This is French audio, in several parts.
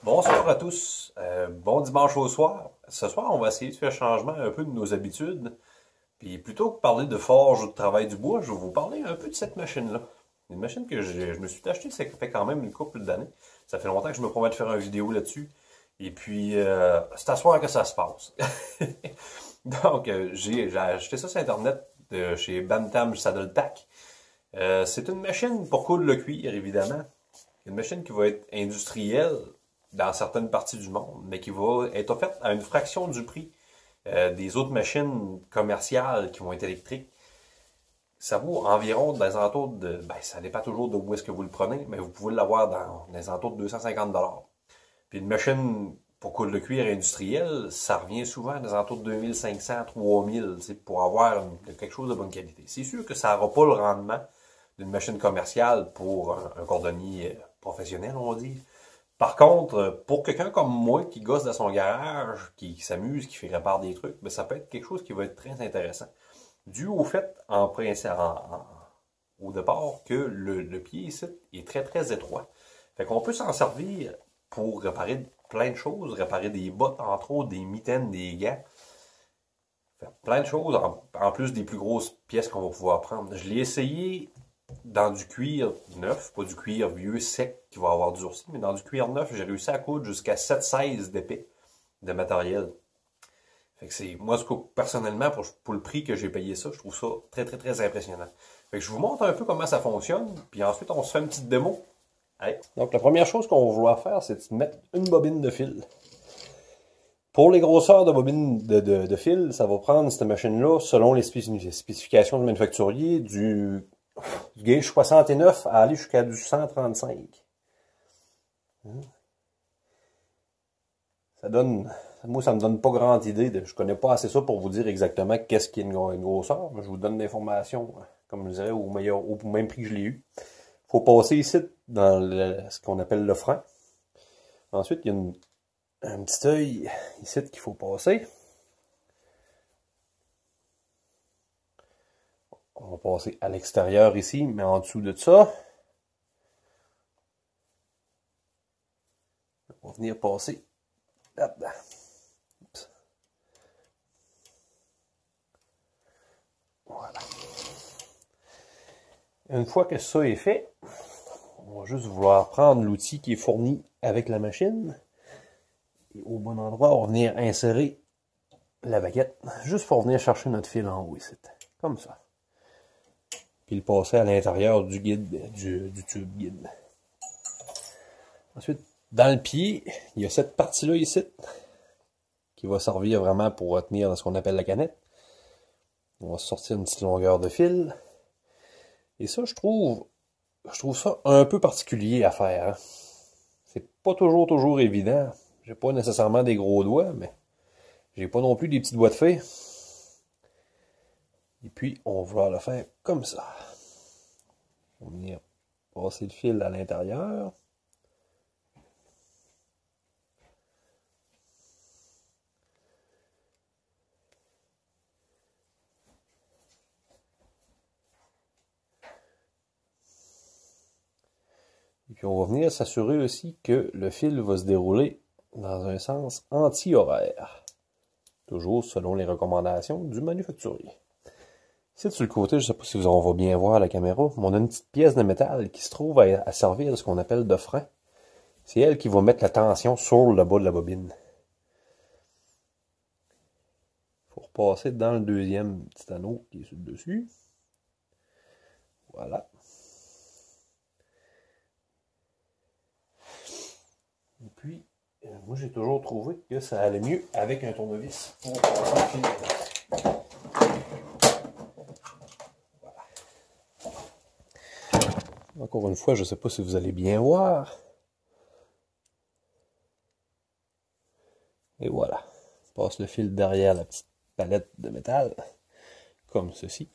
Bonsoir à tous, bon dimanche au soir. Ce soir, on va essayer de faire changement un peu de nos habitudes. Puis plutôt que de parler de forge ou de travail du bois, je vais vous parler un peu de cette machine-là. Une machine que je me suis acheté, ça fait quand même une couple d'années. Ça fait longtemps que je me promets de faire une vidéo là-dessus. Et puis, c'est à soir que ça se passe. Donc, j'ai acheté ça sur Internet chez Bantam Saddle Tack. C'est une machine pour coudre le cuir, évidemment. Une machine qui va être industrielle dans certaines parties du monde, mais qui va être offerte à une fraction du prix des autres machines commerciales qui vont être électriques. Ça vaut environ dans les alentours de... Ben, ça dépend toujours de où est-ce que vous le prenez, mais vous pouvez l'avoir dans les alentours de 250 $. Puis une machine pour coudre le cuir industriel, ça revient souvent dans les alentours de 2500, 3000, pour avoir quelque chose de bonne qualité. C'est sûr que ça n'aura pas le rendement d'une machine commerciale pour un cordonnier professionnel, on va dire. Par contre, pour quelqu'un comme moi qui gosse dans son garage, qui s'amuse, qui fait répare des trucs, ben, ça peut être quelque chose qui va être très intéressant. Dû au fait, au départ, que le pied ici est très très étroit. Fait qu'on peut s'en servir pour réparer plein de choses, réparer des bottes, entre autres, des mitaines, des gants. Faire plein de choses, en plus des plus grosses pièces qu'on va pouvoir prendre. Je l'ai essayé dans du cuir neuf, pas du cuir vieux sec qui va avoir durci, mais dans du cuir neuf, j'ai réussi à coudre jusqu'à 7,16 d'épais de matériel. Fait que c'est, moi, personnellement, pour le prix que j'ai payé ça, je trouve ça très, très, très impressionnant. Fait que je vous montre un peu comment ça fonctionne, puis ensuite, on se fait une petite démo. Allez. Donc, la première chose qu'on va vouloir faire, c'est de mettre une bobine de fil. Pour les grosseurs de bobines de fil, ça va prendre cette machine-là, selon les spécifications du manufacturier, du gauge 69 à aller jusqu'à du 135. Ça donne, moi, ça me donne pas grande idée. Je connais pas assez ça pour vous dire exactement qu'est-ce qui est une grosseur. Mais je vous donne l'information, comme je dirais, au même prix que je l'ai eu. Il faut passer ici dans ce qu'on appelle le frein. Ensuite, il y a un petit œil ici qu'il faut passer. On va passer à l'extérieur ici, mais en dessous de ça, on va venir passer là-dedans. Voilà. Une fois que ça est fait, on va juste vouloir prendre l'outil qui est fourni avec la machine. Et au bon endroit, on va venir insérer la baguette, juste pour venir chercher notre fil en haut ici, comme ça. Puis le passer à l'intérieur du guide, du tube guide. Ensuite, dans le pied, il y a cette partie-là ici, qui va servir vraiment pour retenir ce qu'on appelle la canette. On va sortir une petite longueur de fil. Et ça, je trouve ça un peu particulier à faire. Hein. C'est pas toujours évident. J'ai pas nécessairement des gros doigts, mais j'ai pas non plus des petits doigts de fée. Et puis, on va vouloir le faire comme ça. On va venir passer le fil à l'intérieur. Et puis, on va venir s'assurer aussi que le fil va se dérouler dans un sens anti-horaire. Toujours selon les recommandations du manufacturier. Ici, sur le côté, je ne sais pas si on va bien voir à la caméra, mais on a une petite pièce de métal qui se trouve à servir de ce qu'on appelle de frein. C'est elle qui va mettre la tension sur le bas de la bobine. Il faut repasser dans le deuxième petit anneau qui est sur le dessus. Voilà. Et puis, moi j'ai toujours trouvé que ça allait mieux avec un tournevis pour passer le fil. Encore une fois, je ne sais pas si vous allez bien voir. Et voilà. Je passe le fil derrière la petite palette de métal, comme ceci.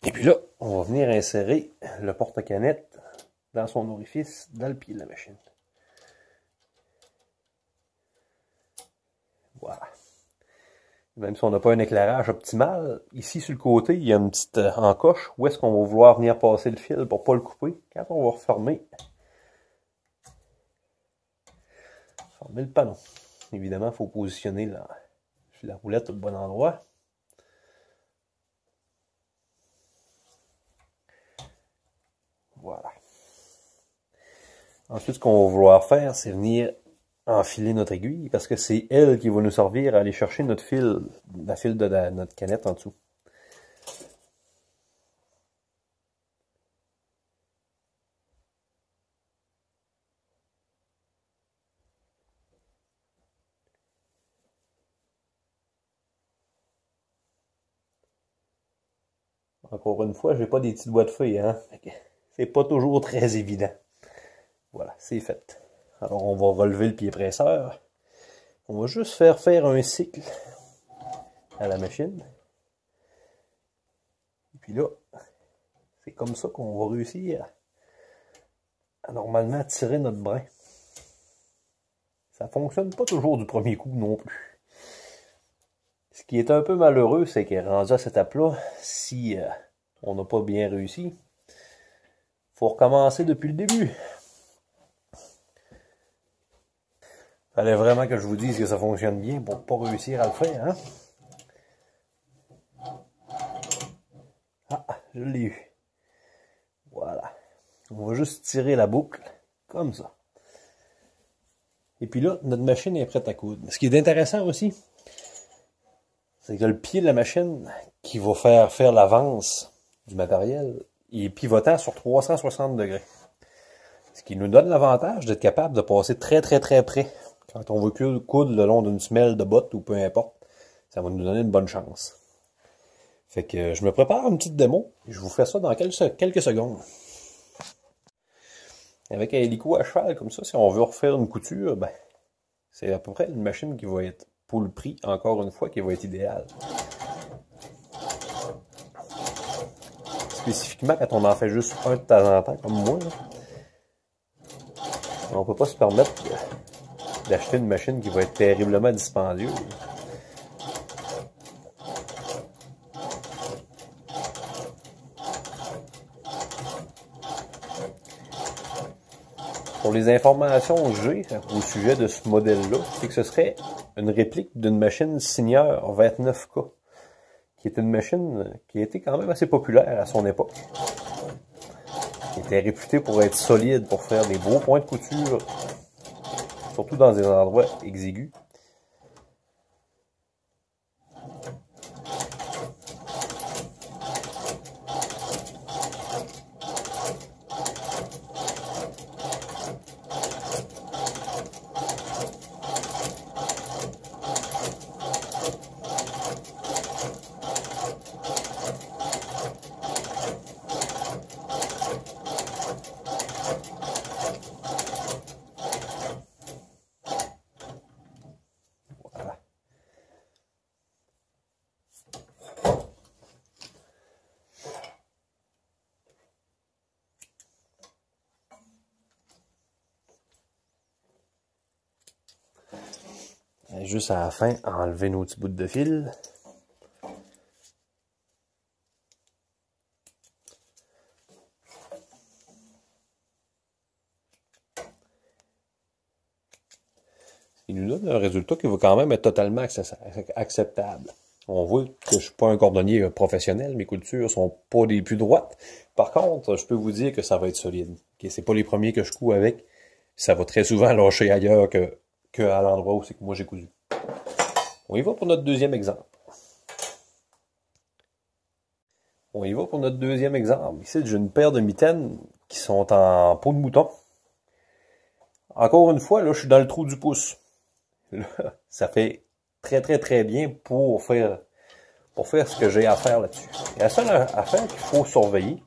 Et puis là, on va venir insérer le porte-canette dans son orifice, dans le pied de la machine. Voilà. Même si on n'a pas un éclairage optimal, ici sur le côté, il y a une petite encoche où est-ce qu'on va vouloir venir passer le fil pour ne pas le couper. Quand on va refermer le panneau. Évidemment, il faut positionner la roulette au bon endroit. Voilà. Ensuite, ce qu'on va vouloir faire, c'est venir enfiler notre aiguille parce que c'est elle qui va nous servir à aller chercher notre fil, la file de notre canette en dessous. Encore une fois, j'ai pas des petits doigts de feuille, hein. C'est pas toujours très évident. Voilà, c'est fait. Alors, on va relever le pied presseur. On va juste faire un cycle à la machine. Et puis là, c'est comme ça qu'on va réussir à normalement tirer notre brin. Ça fonctionne pas toujours du premier coup non plus. Ce qui est un peu malheureux, c'est qu'elle est rendue à cette étape-là, si on n'a pas bien réussi, il faut recommencer depuis le début. Fallait vraiment que je vous dise que ça fonctionne bien pour pas réussir à le faire, hein? Ah, je l'ai eu. Voilà. On va juste tirer la boucle, comme ça. Et puis là, notre machine est prête à coudre. Ce qui est intéressant aussi, c'est que le pied de la machine qui va faire l'avance du matériel, il est pivotant sur 360 degrés. Ce qui nous donne l'avantage d'être capable de passer très très très près. Quand on veut coudre le long d'une semelle de botte ou peu importe, ça va nous donner une bonne chance. Fait que je me prépare une petite démo et je vous fais ça dans quelques secondes. Avec un hélico à cheval comme ça, si on veut refaire une couture, ben, c'est à peu près une machine qui va être, pour le prix, encore une fois, qui va être idéale. Spécifiquement, quand on en fait juste un de temps en temps, comme moi, là, on peut pas se permettre d'acheter une machine qui va être terriblement dispendieuse. Pour les informations que j'ai au sujet de ce modèle-là, c'est que ce serait une réplique d'une machine Signeur 29K, qui est une machine qui a été quand même assez populaire à son époque. Qui était réputée pour être solide, pour faire des beaux points de couture, surtout dans des endroits exigus. Et juste à la fin, enlever nos petits bouts de fil. Il nous donne un résultat qui va quand même être totalement acceptable. On voit que je suis pas un cordonnier professionnel, mes coutures sont pas des plus droites. Par contre, je peux vous dire que ça va être solide. Okay, c'est pas les premiers que je couds avec. Ça va très souvent lâcher ailleurs que à l'endroit où c'est que moi j'ai cousu. On y va pour notre deuxième exemple. Ici, j'ai une paire de mitaines qui sont en peau de mouton. Encore une fois, là, je suis dans le trou du pouce. Là, ça fait très très très bien pour faire ce que j'ai à faire là-dessus. La seule affaire qu'il faut surveiller,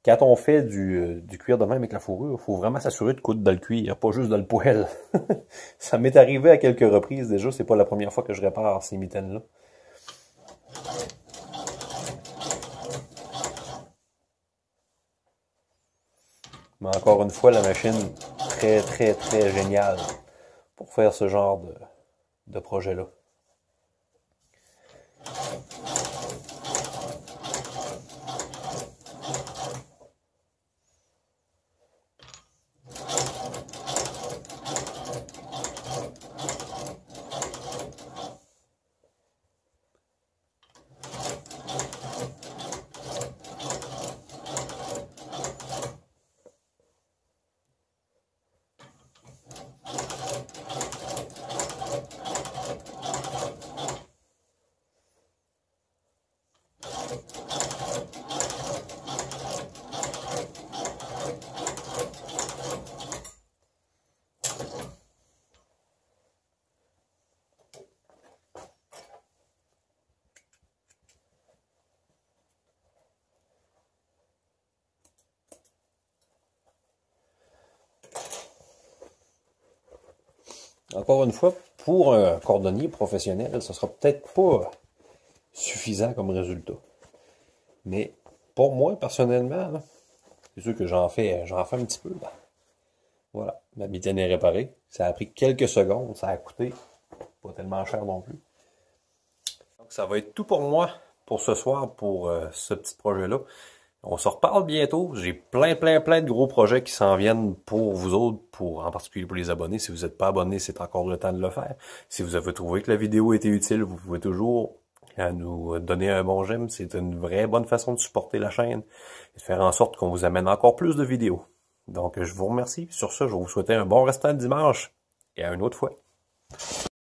quand on fait du cuir de même avec la fourrure, il faut vraiment s'assurer de coudre dans le cuir, pas juste dans le poêle. Ça m'est arrivé à quelques reprises déjà, c'est pas la première fois que je répare ces mitaines-là. Mais encore une fois, la machine, très très très géniale pour faire ce genre de projet-là. encore une fois, pour un cordonnier professionnel, ça sera peut-être pas suffisant comme résultat. Mais pour moi, personnellement, c'est sûr que j'en fais un petit peu. Là. Voilà, ma mitaine est réparée. Ça a pris quelques secondes, ça a coûté pas tellement cher non plus. Donc ça va être tout pour moi pour ce soir, pour ce petit projet-là. On se reparle bientôt. J'ai plein de gros projets qui s'en viennent pour vous autres, en particulier pour les abonnés. Si vous n'êtes pas abonné, c'est encore le temps de le faire. Si vous avez trouvé que la vidéo était utile, vous pouvez toujours nous donner un bon j'aime. C'est une vraie bonne façon de supporter la chaîne et de faire en sorte qu'on vous amène encore plus de vidéos. Donc, je vous remercie. Sur ce, je vais vous souhaiter un bon restant de dimanche et à une autre fois.